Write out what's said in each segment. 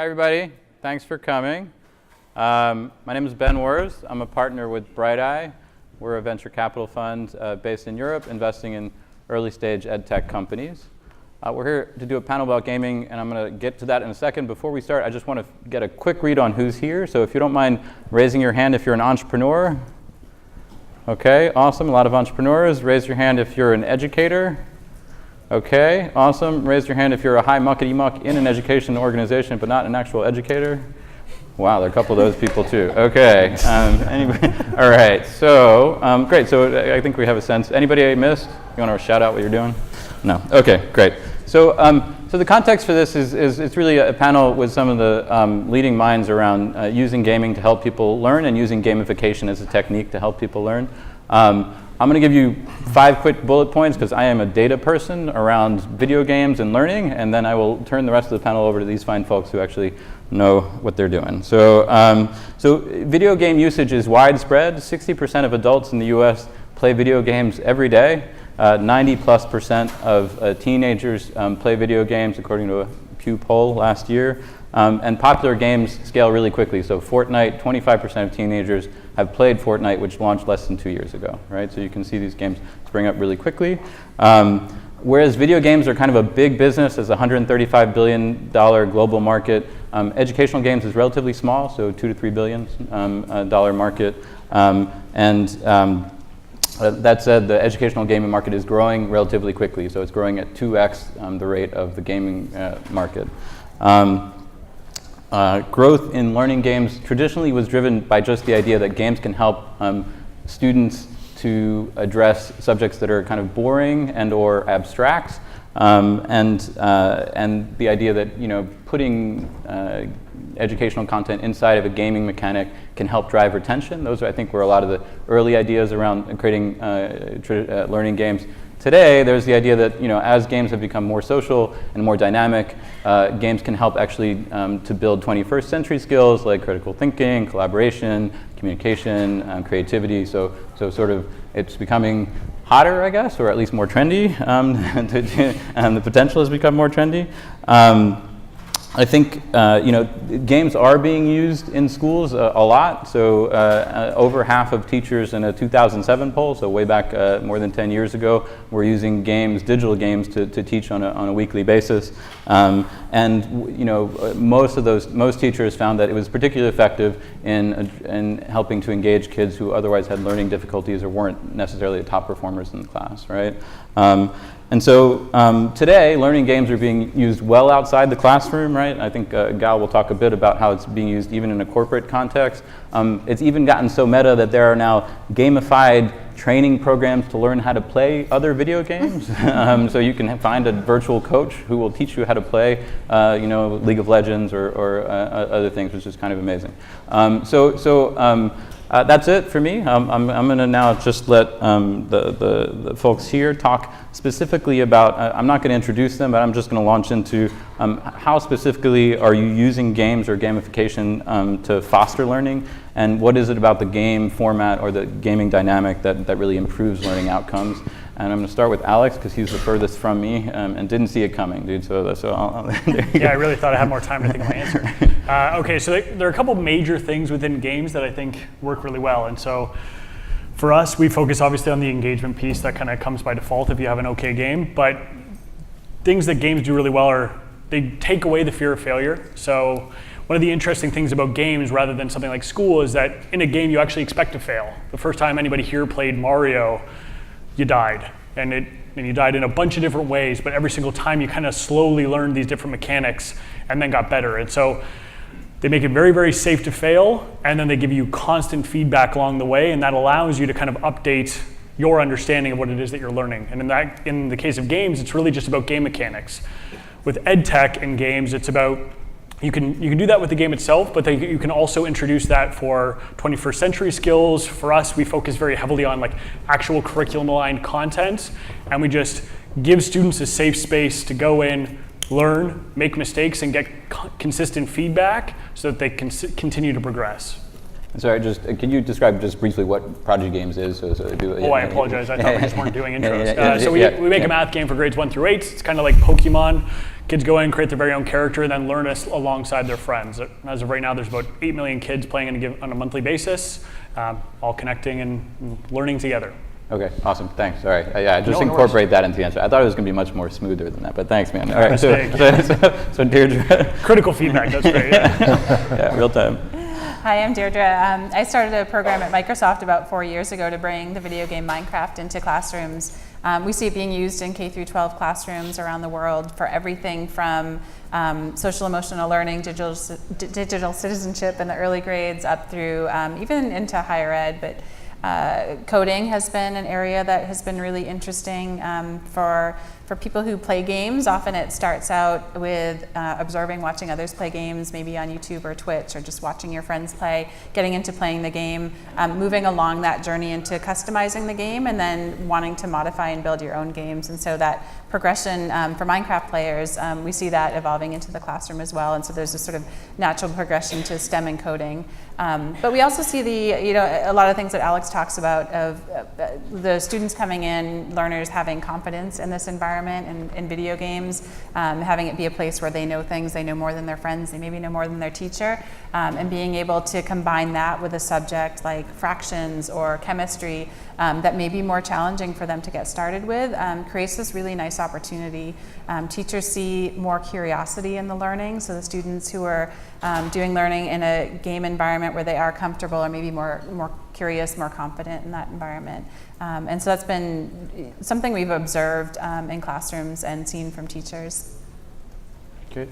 Hi, everybody. Thanks for coming. My name is Ben Wurz. I'm a partner with Bright Eye. We're a venture capital fund based in Europe, investing in early-stage ed tech companies. We're here to do a panel about gaming, and I'm going to get to that in a second. Before we start, I just want to get a quick read on who's here. So if you don't mind raising your hand if you're an entrepreneur. OK, awesome. A lot of entrepreneurs. Raise your hand if you're an educator. OK, awesome. Raise your hand if you're a high muckety-muck in an education organization, but not an actual educator. Wow, there are a couple of those people, too. OK. Anyway, all right. So great. So I think we have a sense. Anybody I missed? You want to shout out what you're doing? No. OK, great. So so the context for this is it's really a panel with some of the leading minds around using gaming to help people learn and using gamification as a technique to help people learn. I'm going to give you 5 quick bullet points because I am a data person around video games and learning, and then I will turn the rest of the panel over to these fine folks who actually know what they're doing. So, so video game usage is widespread. 60% of adults in the US play video games every day. 90+% of teenagers play video games, according to a Pew poll last year. And popular games scale really quickly. So Fortnite, 25% of teenagers have played Fortnite, which launched less than 2 years ago, right? So you can see these games spring up really quickly. Whereas video games are kind of a big business, as a $135 billion global market, educational games is relatively small, so $2 to $3 billion dollar market. That said, the educational gaming market is growing relatively quickly, so it's growing at 2x the rate of the gaming market. Growth in learning games traditionally was driven by just the idea that games can help students to address subjects that are kind of boring and or abstract, and the idea that putting educational content inside of a gaming mechanic can help drive retention. Those, I think, were a lot of the early ideas around creating learning games. Today, there's the idea that as games have become more social and more dynamic, games can help actually to build 21st century skills like critical thinking, collaboration, communication, creativity. So sort of it's becoming hotter, I guess, or at least more trendy. The potential has become more trendy. I think games are being used in schools a lot. So over half of teachers in a 2007 poll, so way back more than 10 years ago, were using games, digital games, to teach on a weekly basis. Most teachers found that it was particularly effective in helping to engage kids who otherwise had learning difficulties or weren't necessarily the top performers in the class, right? And so today, learning games are being used well outside the classroom, right? I think Gal will talk a bit about how it's being used even in a corporate context. It's even gotten so meta that there are now gamified training programs to learn how to play other video games. So you can find a virtual coach who will teach you how to play, League of Legends or other things, which is kind of amazing. That's it for me. I'm going to now just let the folks here talk specifically about, I'm not going to introduce them, but I'm just going to launch into how specifically are you using games or gamification to foster learning, and what is it about the game format or the gaming dynamic that really improves learning outcomes. And I'm going to start with Alex, because he's the furthest from me and didn't see it coming, dude. So yeah, I really thought I had more time to think of my answer. OK, so there are a couple major things within games that I think work really well. And so for us, we focus obviously on the engagement piece. That kind of comes by default if you have an OK game. But things that games do really well are they take away the fear of failure. So one of the interesting things about games, rather than something like school, is that in a game you actually expect to fail. The first time anybody here played Mario, you died, and you died in a bunch of different ways, but every single time you kind of slowly learned these different mechanics and then got better. And so they make it very, very safe to fail, and then they give you constant feedback along the way, and that allows you to kind of update your understanding of what it is that you're learning. And in the case of games, it's really just about game mechanics. With ed tech and games, it's about you can do that with the game itself, but you can also introduce that for 21st century skills. For us, we focus very heavily on actual curriculum-aligned content, and we just give students a safe space to go in, learn, make mistakes, and get consistent feedback so that they can continue to progress. Sorry, just can you describe just briefly what Prodigy Games is? I apologize. I thought we just weren't doing intros. So we make a math game for grades 1 through 8. It's kind of like Pokemon. Kids go in, create their very own character, and then learn us alongside their friends. As of right now, there's about 8 million kids playing on a monthly basis, all connecting and learning together. Okay, awesome. Thanks. All right. Just incorporate that into the answer. I thought it was going to be much more smoother than that, but thanks, man. All right. So Deirdre. Critical feedback. That's great. Yeah, real time. Hi, I'm Deirdre. I started a program at Microsoft about 4 years ago to bring the video game Minecraft into classrooms. We see it being used in K through 12 classrooms around the world for everything from social emotional learning, digital citizenship in the early grades, up through even into higher ed. But coding has been an area that has been really interesting for people who play games. Often it starts out with observing, watching others play games, maybe on YouTube or Twitch, or just watching your friends play, getting into playing the game, moving along that journey into customizing the game, and then wanting to modify and build your own games. And so that progression for Minecraft players, we see that evolving into the classroom as well. And so there's a sort of natural progression to STEM and coding. But we also see a lot of things that Alex talks about of the students coming in, learners having confidence in this environment and in video games, having it be a place where they know things, they know more than their friends, they maybe know more than their teacher, and being able to combine that with a subject like fractions or chemistry that may be more challenging for them to get started with, creates this really nice opportunity. Teachers see more curiosity in the learning, so the students who are doing learning in a game environment where they are comfortable or maybe more curious, more confident in that environment. And so that's been something we've observed in classrooms and seen from teachers. Great.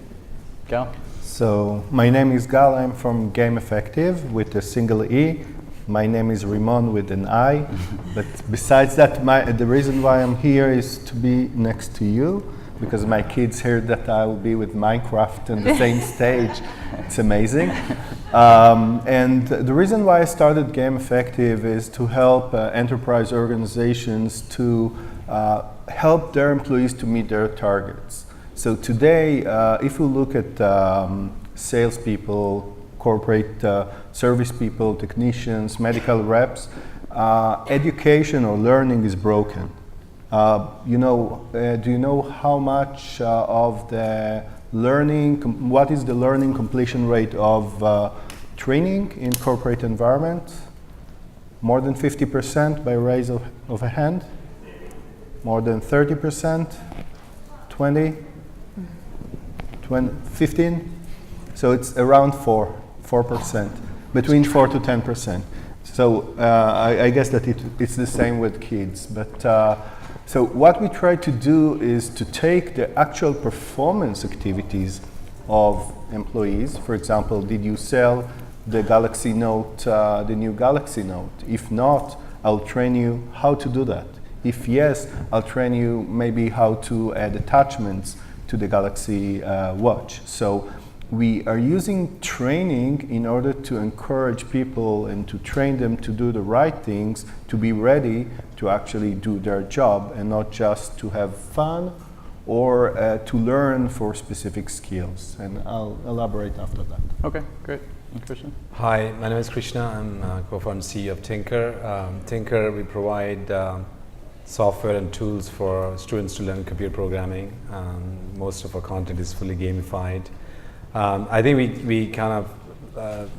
Gal? So my name is Gal. I'm from Game Effective with a single E. My name is Rimon with an I. But besides that, the reason why I'm here is to be next to you, because my kids heard that I will be with Minecraft on the same stage. It's amazing. And the reason why I started Game Effective is to help enterprise organizations to help their employees to meet their targets. So today, if you look at salespeople, corporate service people, technicians, medical reps, education or learning is broken. Do you know how much of the learning, what is the learning completion rate of training in corporate environment? More than 50% by raise of a hand? More than 30%? 20? 15? So it's around 4%, between 4 to 10%. So I guess that it's the same with kids. But so what we try to do is to take the actual performance activities of employees. For example, did you sell the Galaxy Note, the new Galaxy Note? If not, I'll train you how to do that. If yes, I'll train you maybe how to add attachments to the Galaxy Watch. So we are using training in order to encourage people and to train them to do the right things, to be ready to actually do their job and not just to have fun or to learn for specific skills. And I'll elaborate after that. Okay, great. And Krishna? Hi, my name is Krishna. I'm co-founder and CEO of Tinker. Tinker, we provide software and tools for students to learn computer programming. Most of our content is fully gamified. I think we kind of,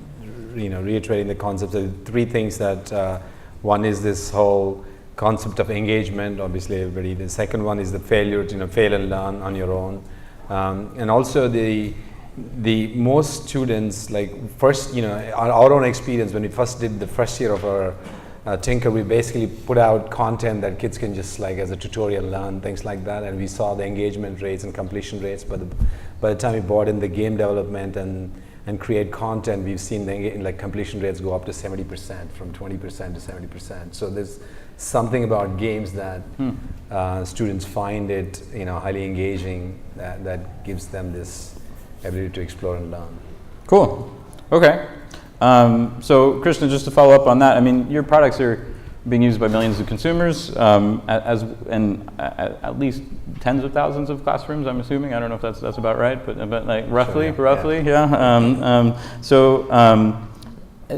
reiterating the concepts of three things that one is this whole concept of engagement, obviously everybody. The second one is the failure, fail and learn on your own. And also the most students, like first, our own experience when we first did the first year of our Tinker, we basically put out content that kids can just like as a tutorial learn, things like that, and we saw the engagement rates and completion rates. But by the time we brought in the game development and create content, we've seen the completion rates go up to 70%, from 20% to 70%. So there's something about games that students find it highly engaging that gives them this ability to explore and learn. Cool. Okay. So Krishna, just to follow up on that, I mean, your products are being used by millions of consumers, at least tens of thousands of classrooms, I'm assuming. I don't know if that's about right, but like roughly, Sure, yeah.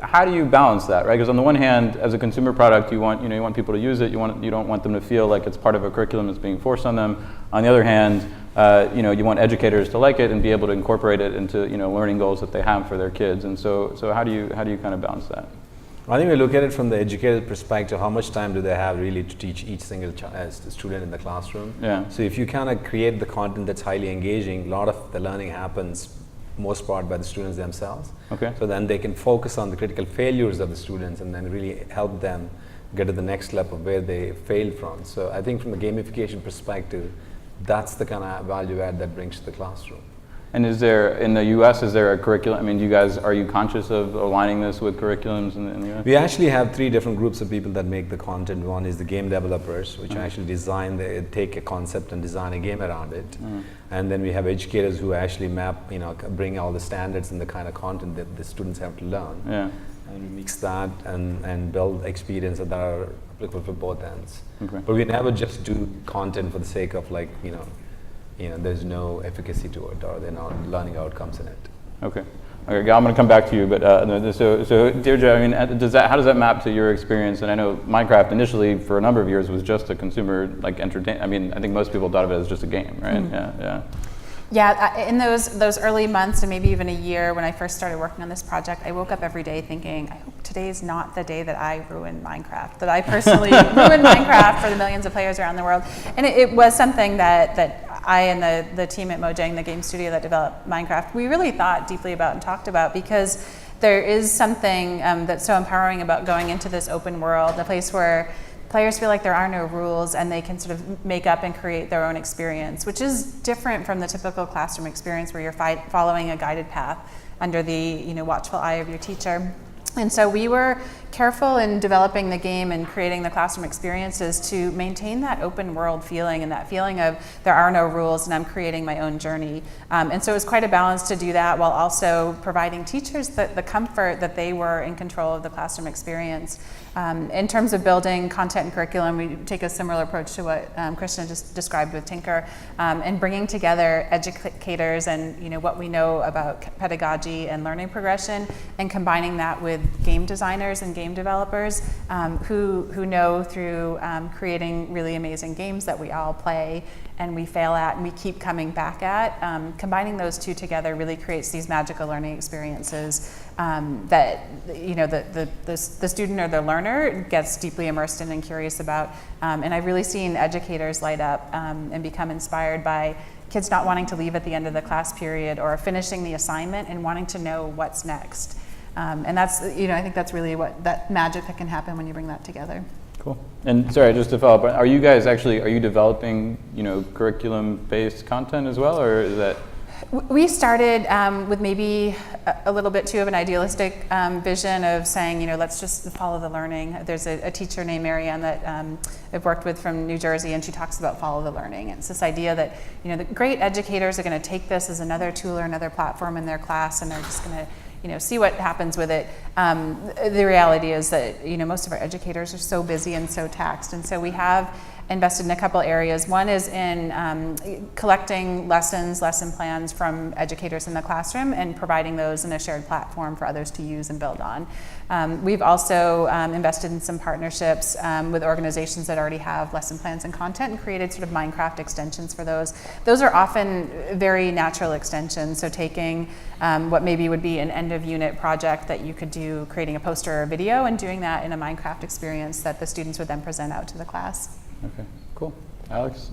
how do you balance that, right? Because on the one hand, as a consumer product, you want people to use it. You don't want them to feel like it's part of a curriculum that's being forced on them. On the other hand, you want educators to like it and be able to incorporate it into learning goals that they have for their kids. And so how do you kind of balance that? I think we look at it from the educator's perspective. How much time do they have really to teach each single student in the classroom? Yeah. So if you kind of create the content that's highly engaging, a lot of the learning happens most part by the students themselves. Okay. So then they can focus on the critical failures of the students and then really help them get to the next step of where they failed from. So I think from the gamification perspective, that's the kind of value add that brings to the classroom. And in the US, is there a curriculum? I mean, are you conscious of aligning this with curriculums in the US? We actually have 3 different groups of people that make the content. One is the game developers, which actually take a concept and design a game around it. And then we have educators who actually bring all the standards and the kind of content that the students have to learn. Yeah. And we mix that and build experiences that are applicable for both ends. Okay. But we never just do content for the sake of there's no efficacy to it or they're not learning outcomes in it. Okay. Okay, I'm going to come back to you, but so Deirdre, I mean, how does that map to your experience? And I know Minecraft initially for a number of years was just a consumer entertainment. I mean, I think most people thought of it as just a game, right? Yeah. Yeah, in those early months and maybe even a year when I first started working on this project, I woke up every day thinking, I hope today's not the day that I ruin Minecraft, that I personally ruin Minecraft for the millions of players around the world. And it was something that I and the team at Mojang, the game studio that developed Minecraft, we really thought deeply about and talked about, because there is something that's so empowering about going into this open world, a place where players feel like there are no rules and they can sort of make up and create their own experience, which is different from the typical classroom experience where you're following a guided path under the watchful eye of your teacher. And so we were careful in developing the game and creating the classroom experiences to maintain that open world feeling and that feeling of there are no rules and I'm creating my own journey. And so it was quite a balance to do that while also providing teachers the comfort that they were in control of the classroom experience. In terms of building content and curriculum, we take a similar approach to what Krishna just described with Tinker, and bringing together educators and what we know about pedagogy and learning progression, and combining that with game designers and game developers who know through creating really amazing games that we all play and we fail at and we keep coming back at. Combining those two together really creates these magical learning experiences that the student or the learner gets deeply immersed in and curious about. And I've really seen educators light up and become inspired by kids not wanting to leave at the end of the class period or finishing the assignment and wanting to know what's next. And that's, I think that's really that magic that can happen when you bring that together. Cool. And sorry, just to follow up, are you developing, curriculum-based content as well, or is that? We started with maybe a little bit too of an idealistic vision of saying, let's just follow the learning. There's a teacher named Marianne that I've worked with from New Jersey, and she talks about follow the learning. And it's this idea that, the great educators are going to take this as another tool or another platform in their class, and they're just going to see what happens with it. The reality is that most of our educators are so busy and so taxed, and so we have invested in a couple areas. One is in collecting lesson plans from educators in the classroom and providing those in a shared platform for others to use and build on. We've also invested in some partnerships with organizations that already have lesson plans and content and created sort of Minecraft extensions for those. Those are often very natural extensions, so taking what maybe would be an end of unit project that you could do, creating a poster or a video and doing that in a Minecraft experience that the students would then present out to the class. Okay, cool. Alex?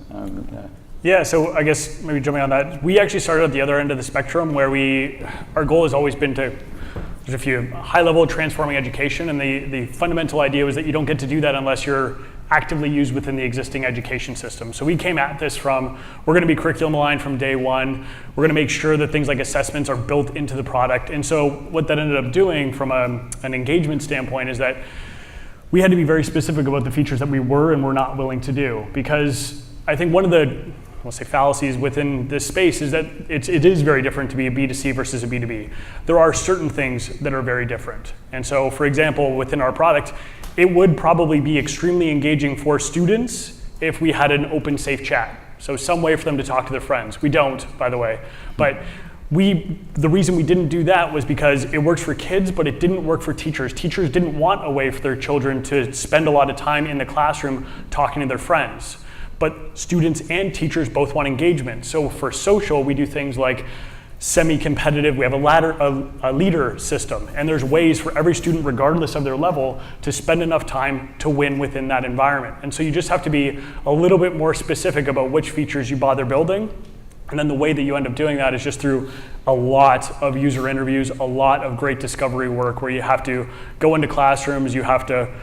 Yeah, so I guess maybe jumping on that, we actually started at the other end of the spectrum where our goal has always been there's a few high-level transforming education, and the fundamental idea was that you don't get to do that unless you're actively used within the existing education system. So we came at this from, we're going to be curriculum aligned from day one. We're going to make sure that things like assessments are built into the product. And so what that ended up doing from an engagement standpoint is that we had to be very specific about the features that we were and were not willing to do, because I think one of the, I'll say, fallacies within this space is that it is very different to be a B2C versus a B2B. There are certain things that are very different. And so, for example, within our product, it would probably be extremely engaging for students if we had an open, safe chat. So some way for them to talk to their friends. We don't, by the way. But the reason we didn't do that was because it works for kids, but it didn't work for teachers. Teachers didn't want a way for their children to spend a lot of time in the classroom talking to their friends. But students and teachers both want engagement. So for social, we do things like semi-competitive. We have a leader system, and there's ways for every student, regardless of their level, to spend enough time to win within that environment. And so you just have to be a little bit more specific about which features you bother building. And then the way that you end up doing that is just through a lot of user interviews, a lot of great discovery work where you have to go into classrooms, you have to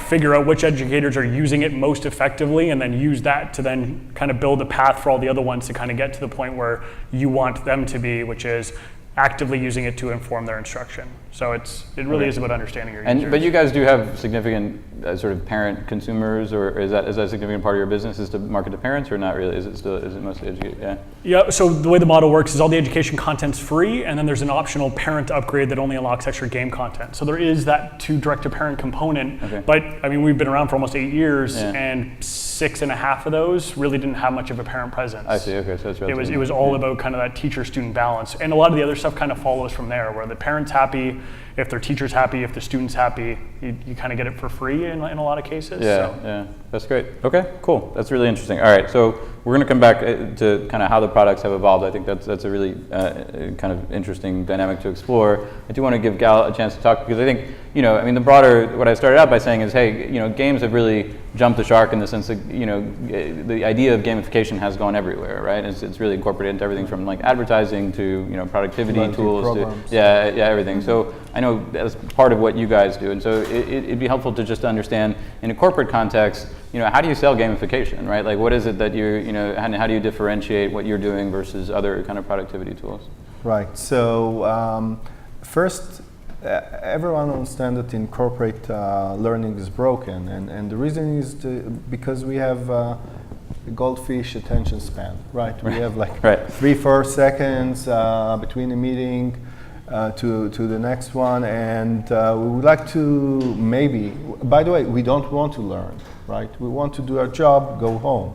figure out which educators are using it most effectively, and then use that to then kind of build a path for all the other ones to kind of get to the point where you want them to be, which is actively using it to inform their instruction. So it really is about understanding your users. But you guys do have significant sort of parent consumers, or is that a significant part of your business, is to market to parents, or not really? Is it mostly educate? Yeah. Yeah. So the way the model works is all the education content's free, and then there's an optional parent upgrade that only unlocks extra game content. So there is that direct-to-parent component. Okay. But I mean, we've been around for almost 8 years, and 6.5 of those really didn't have much of a parent presence. I see. Okay, so that's it was all about kind of that teacher-student balance, and a lot of the other stuff kind of follows from there, where the parent's happy, if their teacher's happy, if the student's happy, you kind of get it for free in a lot of cases. Yeah, that's great. Okay, cool. That's really interesting. All right, so we're going to come back to kind of how the products have evolved. I think that's a really kind of interesting dynamic to explore. I do want to give Gal a chance to talk, because I think, the broader, what I started out by saying is, hey, games have really jumped the shark in the sense that, the idea of gamification has gone everywhere, right? It's really incorporated into everything from like advertising to, productivity tools to, everything. So I know that's part of what you guys do, and so it'd be helpful to just understand in a corporate context, how do you sell gamification, right? Like, what is it that and how do you differentiate what you're doing versus other kind of productivity tools? Right. So first, everyone understands that in corporate learning is broken, and the reason is because we have goldfish attention span, right? We have like 3-4 seconds between a meeting to the next one, and we would like to by the way, we don't want to learn, right? We want to do our job, go home.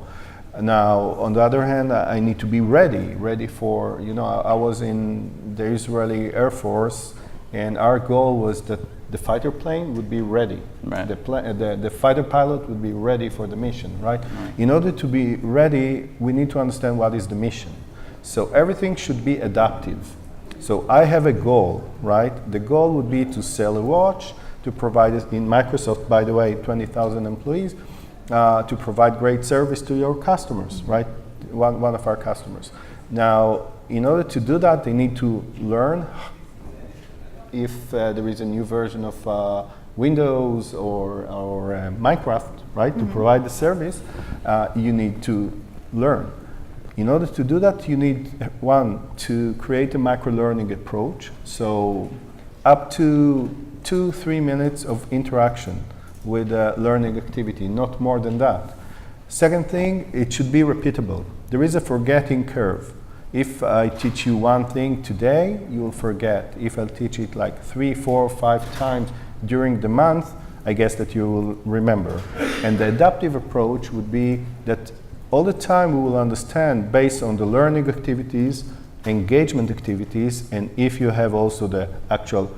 Now, on the other hand, I need to be ready for, I was in the Israeli Air Force, and our goal was that the fighter plane would be ready. Right. The fighter pilot would be ready for the mission, right? In order to be ready, we need to understand what is the mission. So everything should be adaptive. So I have a goal, right? The goal would be to sell a watch, to provide it in Microsoft, by the way, 20,000 employees, to provide great service to your customers, right? One of our customers. Now, in order to do that, they need to learn if there is a new version of Windows or Minecraft, right? To provide the service, you need to learn. In order to do that, you need, to create a micro-learning approach. So up to 2-3 minutes of interaction with a learning activity, not more than that. Second thing, it should be repeatable. There is a forgetting curve. If I teach you one thing today, you will forget. If I teach it like 3, 4, 5 times during the month, I guess that you will remember. And the adaptive approach would be that all the time we will understand based on the learning activities, engagement activities, and if you have also the actual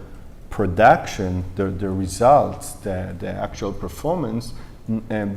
production, the results, the actual performance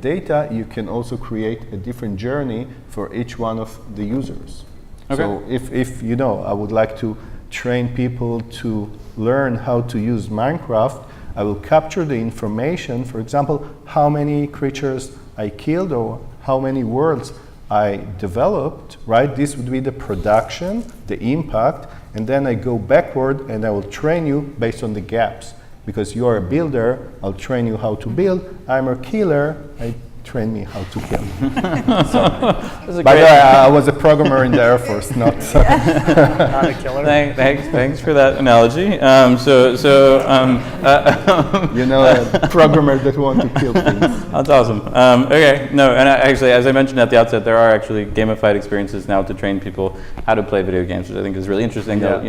data, you can also create a different journey for each one of the users. Okay. So if I would like to train people to learn how to use Minecraft, I will capture the information, for example, how many creatures I killed or how many worlds I developed, right? This would be the production, the impact, and then I go backward and I will train you based on the gaps. Because you're a builder, I'll train you how to build. I'm a killer, train me how to kill. By the way, I was a programmer in the Air Force, not a killer. Thanks for that analogy. A programmer that wants to kill things. That's awesome. Okay, no, and actually, as I mentioned at the outset, there are actually gamified experiences now to train people how to play video games, which I think is really interesting. Yeah.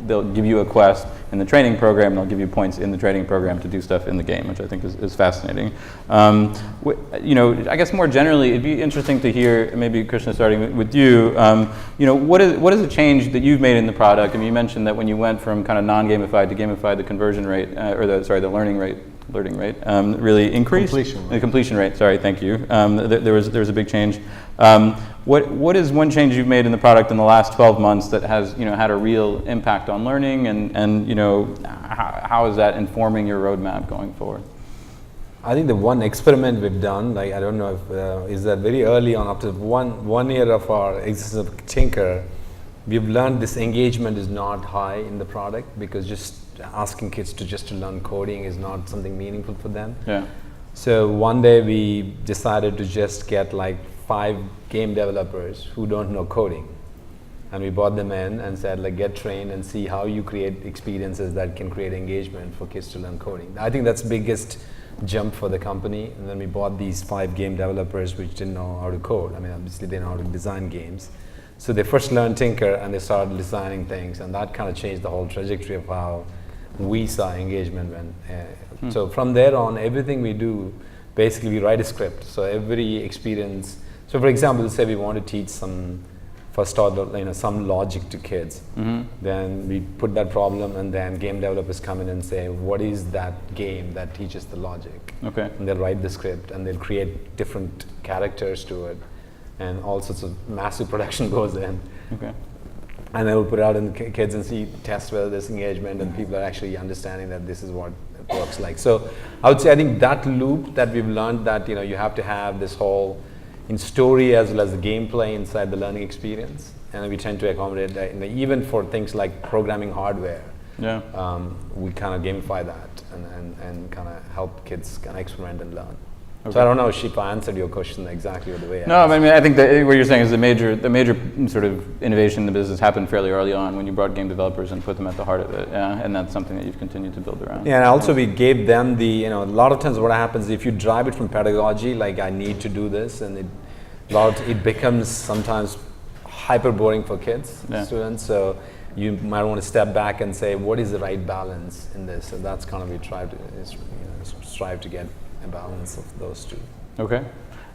They'll give you a quest, in the training program, and they'll give you points in the training program to do stuff in the game, which I think is fascinating. I guess more generally, it'd be interesting to hear, maybe Krishna, starting with you, what is a change that you've made in the product? I mean, you mentioned that when you went from kind of non-gamified to gamified, the conversion rate, the learning rate really increased. Completion rate. Sorry, thank you. There was a big change. What is one change you've made in the product in the last 12 months that has had a real impact on learning, and how is that informing your roadmap going forward? I think the one experiment we've done, like I don't know if is that very early on, after one year of our existence of Tinker, we've learned this engagement is not high in the product, because just asking kids to learn coding is not something meaningful for them. Yeah. So one day we decided to just get like 5 game developers who don't know coding, and we brought them in and said, like, get trained and see how you create experiences that can create engagement for kids to learn coding. I think that's the biggest jump for the company. And then we bought these 5 game developers which didn't know how to code. I mean, obviously they know how to design games. So they first learned Tinker and they started designing things, and that kind of changed the whole trajectory of how we saw engagement. So from there on, everything we do, basically we write a script. So every experience, so for example, say we want to teach some logic to kids. Then we put that problem, and then game developers come in and say, what is that game that teaches the logic? Okay. And they'll write the script, and they'll create different characters to it, and all sorts of massive production goes in. Okay. And then we'll put it out in the kids and test whether there's engagement and people are actually understanding that this is what it works like. So I would say, I think that loop that we've learned, that you have to have this whole in story as well as the gameplay inside the learning experience, and we tend to accommodate that. Even for things like programming hardware, we kind of gamify that and kind of help kids kind of experiment and learn. Okay. So I don't know if I answered your question exactly the way. No, I mean, I think that what you're saying is the major sort of innovation in the business happened fairly early on when you brought game developers and put them at the heart of it, and that's something that you've continued to build around. Yeah, and also we gave them a lot of times what happens if you drive it from pedagogy, like I need to do this, and it becomes sometimes hyper boring for kids, students. So you might want to step back and say, what is the right balance in this? And that's kind of we strive to get a balance of those two. Okay.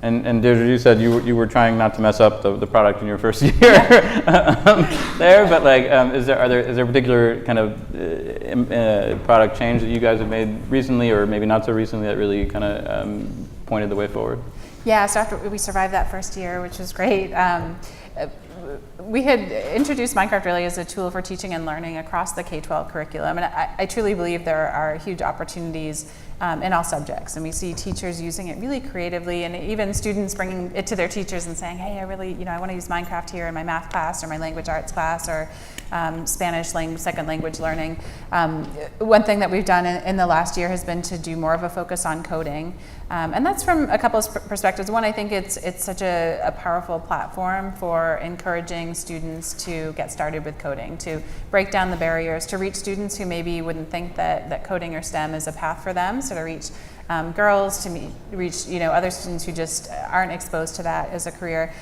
And Deirdre, you said you were trying not to mess up the product in your first year there, but like, is there a particular kind of product change that you guys have made recently, or maybe not so recently, that really kind of pointed the way forward? Yeah, so after we survived that first year, which was great, we had introduced Minecraft really as a tool for teaching and learning across the K-12 curriculum. And I truly believe there are huge opportunities in all subjects. And we see teachers using it really creatively, and even students bringing it to their teachers and saying, hey, I want to use Minecraft here in my math class or my language arts class, or Spanish second language learning. One thing that we've done in the last year has been to do more of a focus on coding. And that's from a couple of perspectives. One, I think it's such a powerful platform for encouraging students to get started with coding, to break down the barriers, to reach students who maybe wouldn't think that coding or STEM is a path for them, so to reach girls, to reach other students who just aren't exposed to that as a career.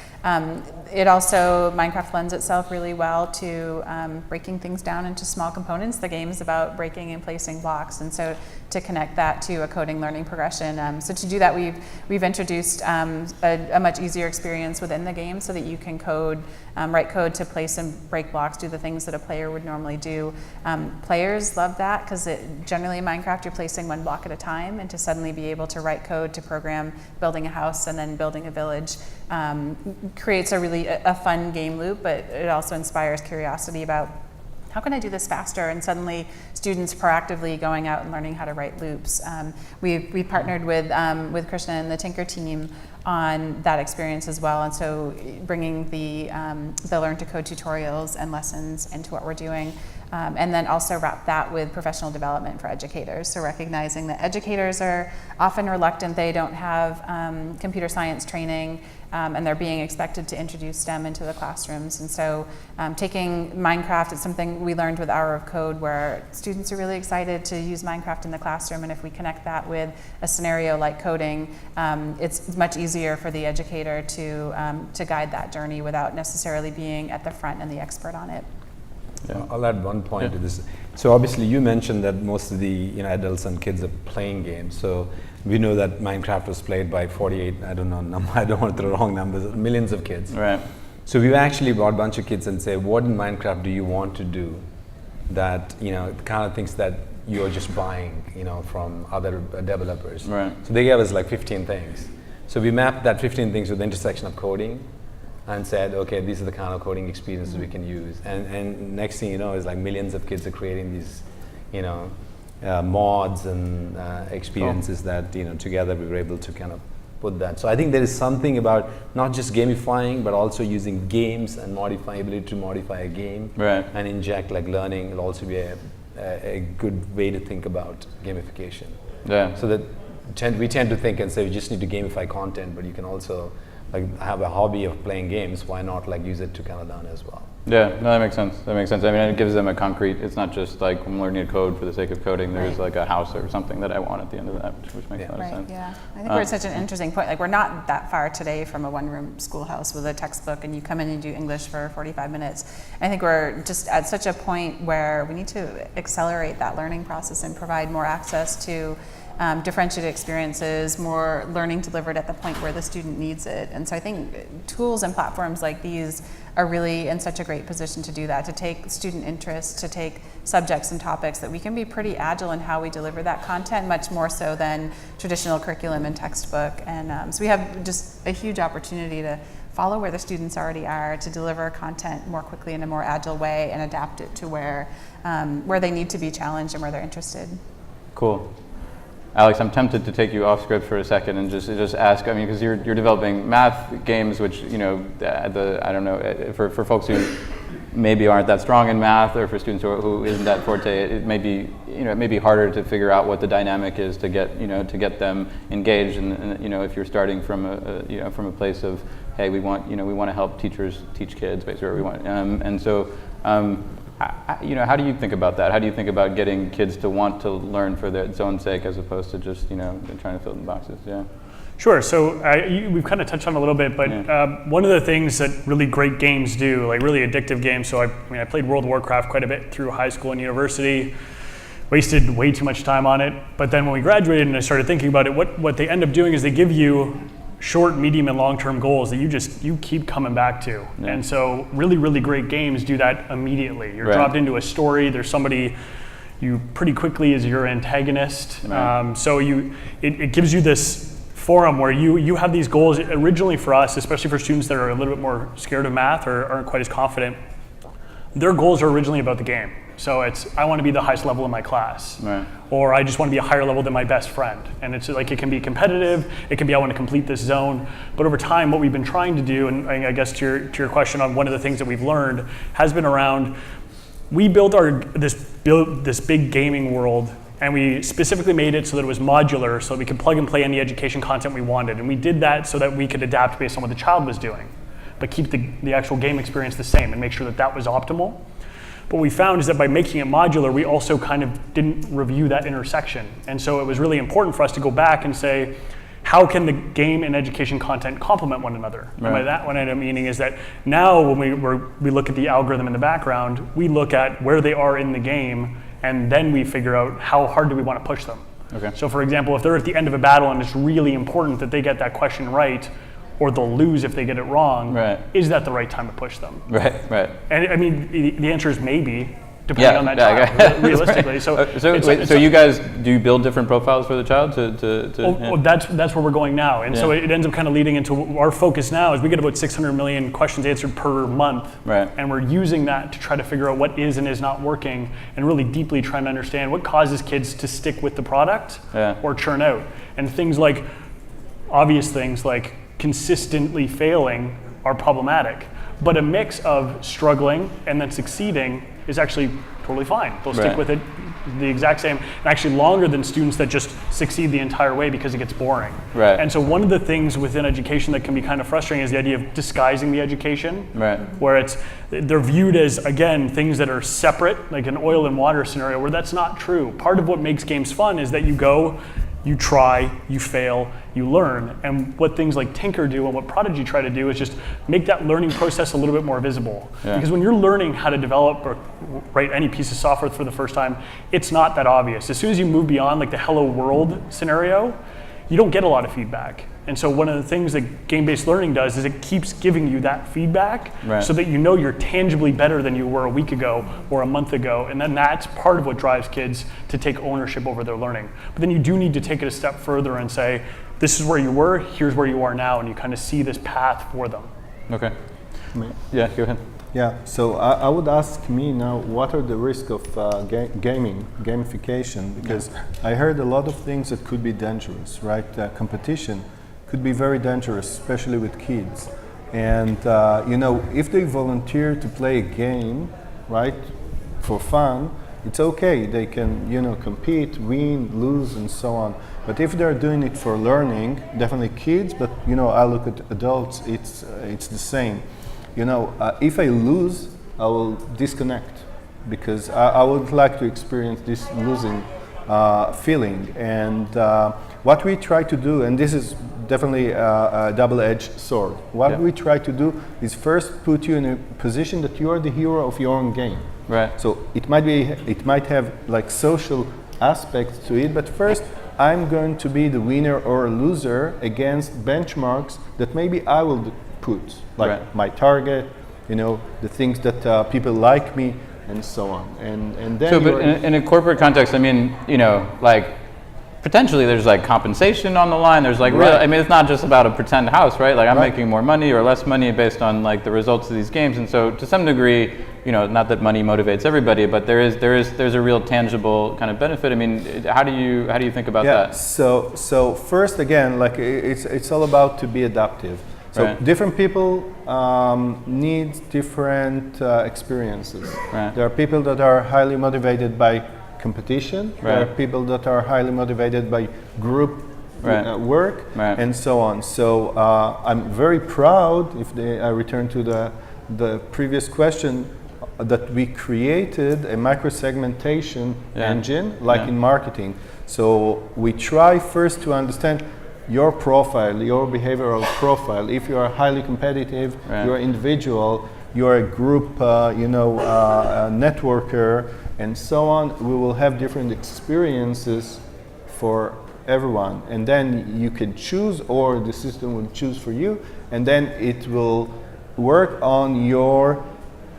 It also, Minecraft lends itself really well to breaking things down into small components. The game is about breaking and placing blocks, and so to connect that to a coding learning progression. So to do that, we've introduced a much easier experience within the game, so that you can write code to place and break blocks, do the things that a player would normally do. Players love that, because generally in Minecraft you're placing one block at a time, and to suddenly be able to write code to program building a house and then building a village creates a fun game loop, but it also inspires curiosity about how can I do this faster? And suddenly students proactively going out and learning how to write loops. We partnered with Krishna and the Tinker team on that experience as well, and so bringing the Learn to Code tutorials and lessons into what we're doing. And then also wrap that with professional development for educators. So recognizing that educators are often reluctant, they don't have computer science training, and they're being expected to introduce STEM into the classrooms. And so taking Minecraft, it's something we learned with Hour of Code, where students are really excited to use Minecraft in the classroom, and if we connect that with a scenario like coding, it's much easier for the educator to guide that journey without necessarily being at the front and the expert on it. Yeah. I'll add one point to this. So obviously you mentioned that most of the adults and kids are playing games. So we know that Minecraft was played by 48, I don't know, I don't want to throw wrong numbers, millions of kids. Right. So we've actually brought a bunch of kids and say, what in Minecraft do you want to do that, the kind of things that you're just buying, from other developers. Right. So they gave us like 15 things. So we mapped that 15 things with the intersection of coding and said, okay, these are the kind of coding experiences we can use. And next thing you know is like millions of kids are creating these, mods and experiences that, together we were able to kind of put that. So I think there is something about not just gamifying, but also using games and ability to modify a game and inject like learning will also be a good way to think about gamification. Yeah. So that we tend to think and say we just need to gamify content, but you can also like have a hobby of playing games. Why not like use it to kind of learn as well? Yeah, no, that makes sense. I mean, it gives them a concrete. It's not just like I'm learning to code for the sake of coding. There's like a house or something that I want at the end of that, which makes a lot of sense. Yeah. I think we're at such an interesting point. Like we're not that far today from a one-room schoolhouse with a textbook, and you come in and do English for 45 minutes. I think we're just at such a point where we need to accelerate that learning process and provide more access to differentiated experiences, more learning delivered at the point where the student needs it. And so I think tools and platforms like these are really in such a great position to do that, to take student interest, to take subjects and topics that we can be pretty agile in how we deliver that content, much more so than traditional curriculum and textbook. And so we have just a huge opportunity to follow where the students already are, to deliver content more quickly in a more agile way and adapt it to where they need to be challenged and where they're interested. Cool. Alex, I'm tempted to take you off script for a second and just ask. I mean, because you're developing math games, which I don't know, for folks who maybe aren't that strong in math, or for students who isn't that forte, it may be harder to figure out what the dynamic is to get them engaged. And if you're starting from a place of, hey, we want to help teachers teach kids, basically, or we want, and so. How do you think about that? How do you think about getting kids to want to learn for its own sake, as opposed to just trying to fill in boxes? Yeah. Sure. So we've kind of touched on it a little bit, but one of the things that really great games do, like really addictive games. So I played World of Warcraft quite a bit through high school and university. Wasted way too much time on it. But then when we graduated and I started thinking about it, what they end up doing is they give you short, medium, and long-term goals that you keep coming back to. Yeah. And so really, really great games do that immediately. You're dropped into a story, there's somebody you pretty quickly is your antagonist. Right. So it gives you this forum where you have these goals originally for us, especially for students that are a little bit more scared of math or aren't quite as confident. Their goals are originally about the game. So it's, I want to be the highest level in my class, or I just want to be a higher level than my best friend. And it's like, it can be competitive, it can be I want to complete this zone, but over time what we've been trying to do, and I guess to your question on one of the things that we've learned, has been around, we built this big gaming world, and we specifically made it so that it was modular, so that we could plug and play any education content we wanted. And we did that so that we could adapt based on what the child was doing, but keep the actual game experience the same and make sure that that was optimal. What we found is that by making it modular, we also kind of didn't review that intersection. And so it was really important for us to go back and say, how can the game and education content complement one another? Right. And by that, what I'm meaning is that now when we look at the algorithm in the background, we look at where they are in the game, and then we figure out how hard do we want to push them. Okay. So for example, if they're at the end of a battle and it's really important that they get that question right, or they'll lose if they get it wrong, is that the right time to push them? Right. And I mean, the answer is maybe, depending on that child, realistically. So you guys, do you build different profiles for the child that's where we're going now. And so it ends up kind of leading into our focus now is we get about 600 million questions answered per month. Right. And we're using that to try to figure out what is and is not working, and really deeply trying to understand what causes kids to stick with the product or churn out. And obvious things like consistently failing are problematic, but a mix of struggling and then succeeding is actually totally fine. They'll stick with it the exact same, and actually longer than students that just succeed the entire way because it gets boring. Right. And so one of the things within education that can be kind of frustrating is the idea of disguising the education, where they're viewed as, again, things that are separate, like an oil and water scenario, where that's not true. Part of what makes games fun is that you go You try, you fail, you learn. And what things like Tinker do and what Prodigy try to do is just make that learning process a little bit more visible. Yeah. Because when you're learning how to develop or write any piece of software for the first time, it's not that obvious. As soon as you move beyond like the hello world scenario, you don't get a lot of feedback. And so one of the things that game-based learning does is it keeps giving you that feedback so that you know you're tangibly better than you were a week ago or a month ago. And then that's part of what drives kids to take ownership over their learning. But then you do need to take it a step further and say, this is where you were, here's where you are now, and you kind of see this path for them. Okay. Yeah, go ahead. Yeah, so I would ask me now, what are the risks of gamification? Because I heard a lot of things that could be dangerous, right? Competition could be very dangerous, especially with kids. And you know, if they volunteer to play a game, right, for fun, it's okay. They can, you know, compete, win, lose, and so on. But if they're doing it for learning, definitely kids. But you know, I look at adults. It's the same. You know, if I lose, I will disconnect because I would like to experience this losing feeling. And what we try to do, and this is definitely a double-edged sword. What we try to do is first put you in a position that you are the hero of your own game. Right. So it might have like social aspects to it, but first I'm going to be the winner or a loser against benchmarks that maybe I will put, like my target, you know, the things that people like me, and so on. And then. So, but in a corporate context, I mean, you know, like potentially there's like compensation on the line. There's like real. I mean, it's not just about a pretend house, right? Like I'm making more money or less money based on like the results of these games. And so, to some degree, you know, not that money motivates everybody, but there's a real tangible kind of benefit. I mean, how do you think about that? So first, again, like it's all about to be adaptive. So different people need different experiences. There are people that are highly motivated by competition. There are people that are highly motivated by group work, and so on. So I'm very proud, if I return to the previous question, that we created a micro-segmentation engine, like in marketing. So we try first to understand your profile, your behavioral profile. If you are highly competitive, you're an individual, you're a group, you know, a networker, and so on. We will have different experiences for everyone, and then you can choose, or the system will choose for you, and then it will work on your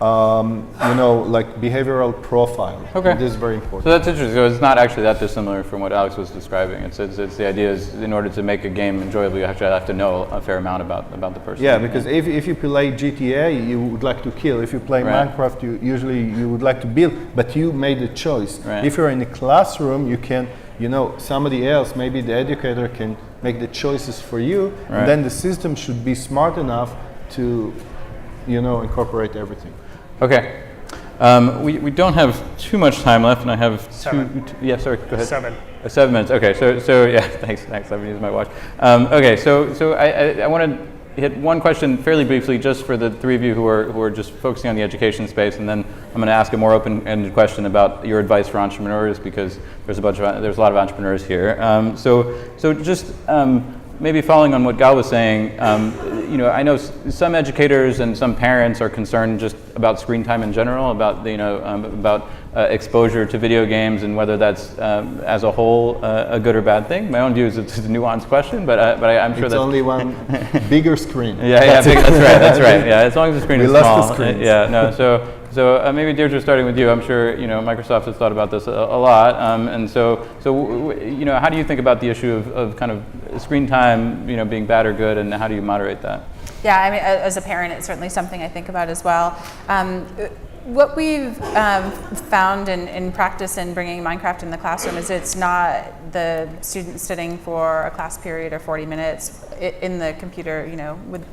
you know, like behavioral profile. Okay. This is very important. So that's interesting. So it's not actually that dissimilar from what Alex was describing. It's the idea is in order to make a game enjoyable, you actually have to know a fair amount about the person. Yeah, because if you play GTA, you would like to kill. If you play Minecraft, you would like to build, but you made a choice. If you're in a classroom, you can, you know, somebody else, maybe the educator can make the choices for you, and then the system should be smart enough to, you know, incorporate everything. Okay. We don't have too much time left, and I have 7. Yeah, sorry, go ahead. 7. 7 minutes. Okay, so yeah, thanks. I'm using my watch. Okay, so I want to hit one question fairly briefly, just for the three of you who are just focusing on the education space, and then I'm going to ask a more open-ended question about your advice for entrepreneurs, because there's a lot of entrepreneurs here. So just maybe following on what Gal was saying, you know, I know some educators and some parents are concerned just about screen time in general, about about exposure to video games and whether that's as a whole a good or bad thing. My own view is it's a nuanced question, but I'm sure it's that's only one bigger screen. That's right. Yeah, as long as the screen is small. We lost the screens. So maybe Deirdre, starting with you, I'm sure you know Microsoft has thought about this a lot, and so you know, how do you think about the issue of kind of screen time, you know, being bad or good, and how do you moderate that? Yeah, I mean, as a parent, it's certainly something I think about as well. What we've found in practice in bringing Minecraft in the classroom is it's not the student sitting for a class period or 40 minutes in the computer, you know, with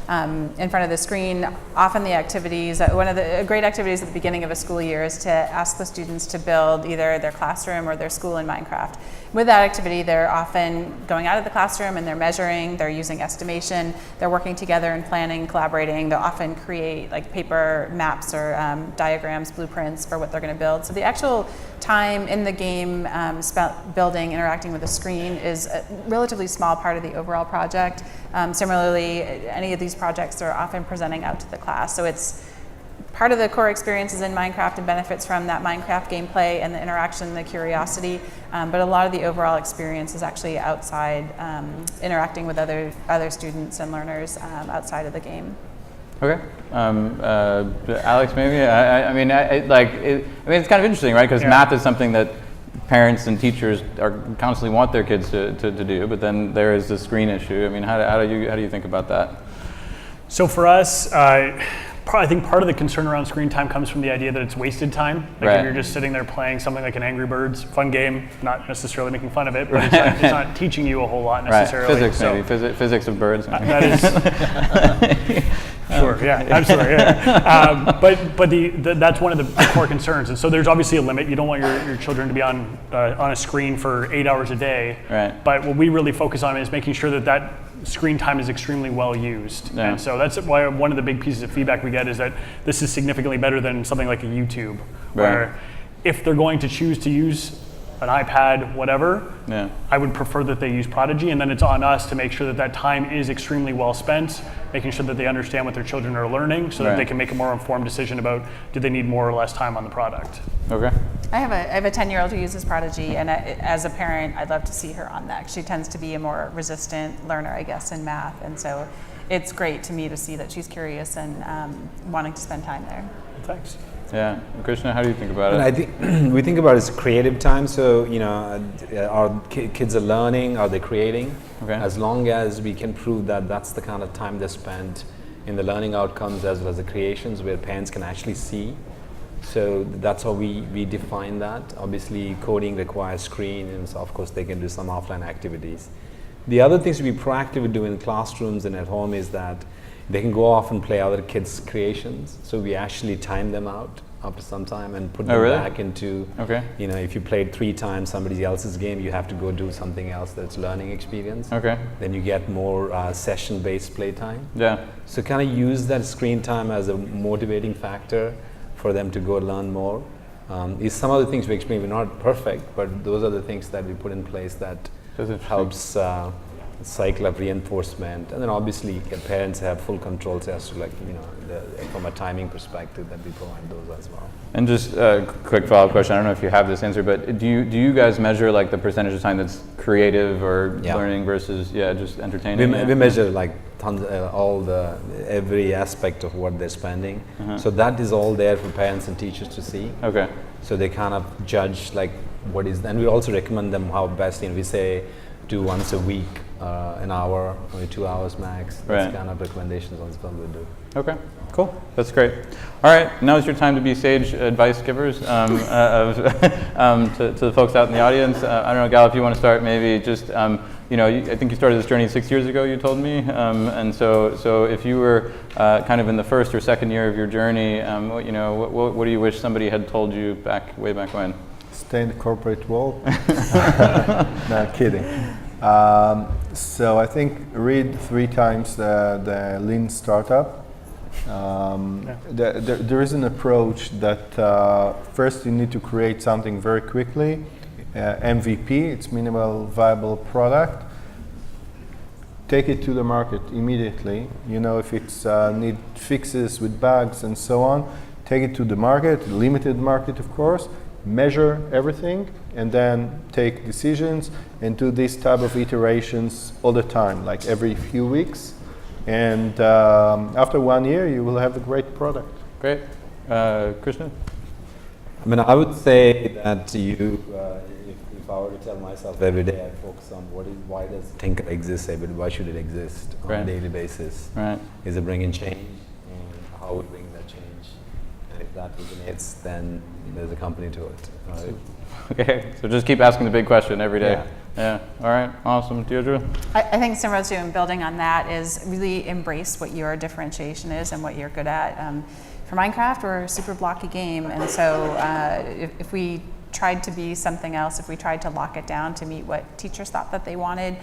in front of the screen. Often the activities, one of the great activities at the beginning of a school year is to ask the students to build either their classroom or their school in Minecraft. With that activity, they're often going out of the classroom and they're measuring, they're using estimation, they're working together and planning, collaborating. They'll often create like paper maps or diagrams, blueprints for what they're going to build. So the actual time in the game spent building, interacting with the screen is a relatively small part of the overall project. Similarly, any of these projects are often presenting out to the class. So it's part of the core experience is in Minecraft and benefits from that Minecraft gameplay and the interaction, the curiosity, but a lot of the overall experience is actually outside, interacting with other students and learners outside of the game. Okay, Alex, maybe. I mean, it's kind of interesting, right? Because math is something that parents and teachers are constantly want their kids to do, but then there is the screen issue. I mean, how do you think about that? So for us, I think part of the concern around screen time comes from the idea that it's wasted time. Like if you're just sitting there playing something like an Angry Birds, fun game, not necessarily making fun of it, but it's not teaching you a whole lot necessarily. Physics, so, maybe. Physics of birds. That is... Sure, yeah, absolutely. Yeah. But that's one of the core concerns. And so there's obviously a limit. You don't want your children to be on a screen for 8 hours a day. Right. But what we really focus on is making sure that screen time is extremely well used. Yeah. And so that's why one of the big pieces of feedback we get is that this is significantly better than something like a YouTube, where if they're going to choose to use an iPad, whatever, I would prefer that they use Prodigy, and then it's on us to make sure that time is extremely well spent, making sure that they understand what their children are learning so that they can make a more informed decision about do they need more or less time on the product. Okay. I have a 10-year-old who uses Prodigy, and as a parent, I'd love to see her on that. She tends to be a more resistant learner, I guess, in math, and so it's great to me to see that she's curious and wanting to spend time there. Thanks. Yeah, Krishna, how do you think about it? I think we think about it as creative time. So our kids are learning, are they creating? Okay. As long as we can prove that that's the kind of time they spent in the learning outcomes as well as the creations where parents can actually see. So that's how we define that. Obviously, coding requires screen, and so of course they can do some offline activities. The other things to be proactive do in classrooms and at home is that they can go off and play other kids' creations. So we actually time them out after some time and put them back into, if you played 3 times somebody else's game, you have to go do something else that's learning experience. Okay. Then you get more session-based playtime. Yeah. So kind of use that screen time as a motivating factor for them to go learn more. Some of the things we explain, we're not perfect, but those are the things that we put in place that helps cycle of reinforcement, and then obviously parents have full control as to from a timing perspective that we provide those as well. And just a quick follow-up question. I don't know if you have this answer, but do you guys measure like the percentage of time that's creative or learning versus just entertaining? We measure like tons, every aspect of what they're spending. So that is all there for parents and teachers to see. Okay. So they kind of judge like what is, and we also recommend them how best. We say do once a week, an hour, only 2 hours max. That's kind of recommendations on what we do. Okay, cool. That's great. All right, now is your time to be sage advice givers to the folks out in the audience. I don't know, Gal, if you want to start, maybe just I think you started this journey 6 years ago. You told me, and so if you were kind of in the first or second year of your journey, what do you wish somebody had told you way back when? Stay in the corporate world. No, kidding. So I think read 3 times the Lean Startup. There is an approach that first you need to create something very quickly, MVP, it's minimal viable product. Take it to the market immediately. If it's need fixes with bugs and so on, take it to the market, limited market of course. Measure everything and then take decisions and do this type of iterations all the time, like every few weeks. And after 1 year, you will have a great product. Great. Krishna? I would say that if I were to tell myself every day, I focus on why does Tinker exist, why should it exist on a daily basis? Right. Is it bringing change? And how we bring that change? And if that resonates, then there's a company to it. Right? Okay, so just keep asking the big question every day. Yeah. All right. Awesome. Deirdre? I think similar to and building on that is really embrace what your differentiation is and what you're good at. For Minecraft, we're a super blocky game, and so if we tried to be something else, if we tried to lock it down to meet what teachers thought that they wanted,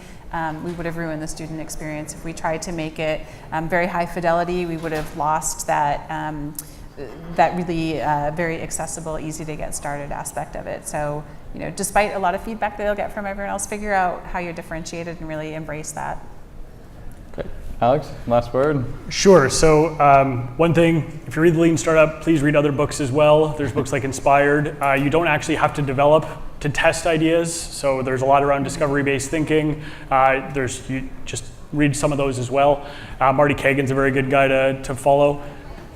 we would have ruined the student experience. If we tried to make it very high fidelity, we would have lost that that really very accessible, easy to get started aspect of it. So, despite a lot of feedback that you'll get from everyone else, figure out how you're differentiated and really embrace that. Okay. Alex, last word? Sure. So one thing, if you read the Lean Startup, please read other books as well. There's books like Inspired. You don't actually have to develop to test ideas. So there's a lot around discovery-based thinking. You just read some of those as well. Marty Kagan's a very good guy to follow.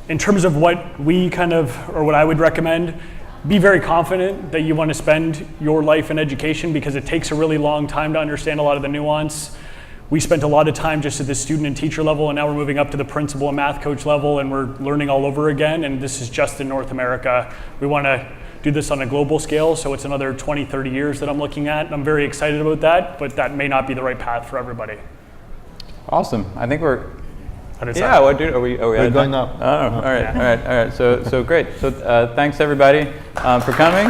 In terms of what what I would recommend, be very confident that you want to spend your life in education, because it takes a really long time to understand a lot of the nuance. We spent a lot of time just at the student and teacher level, and now we're moving up to the principal and math coach level, and we're learning all over again, and this is just in North America. We want to do this on a global scale, so it's another 20, 30 years that I'm looking at, and I'm very excited about that, but that may not be the right path for everybody. Awesome. I think we're... Yeah, are we We're going up. Oh, all right. So great. So thanks everybody for coming.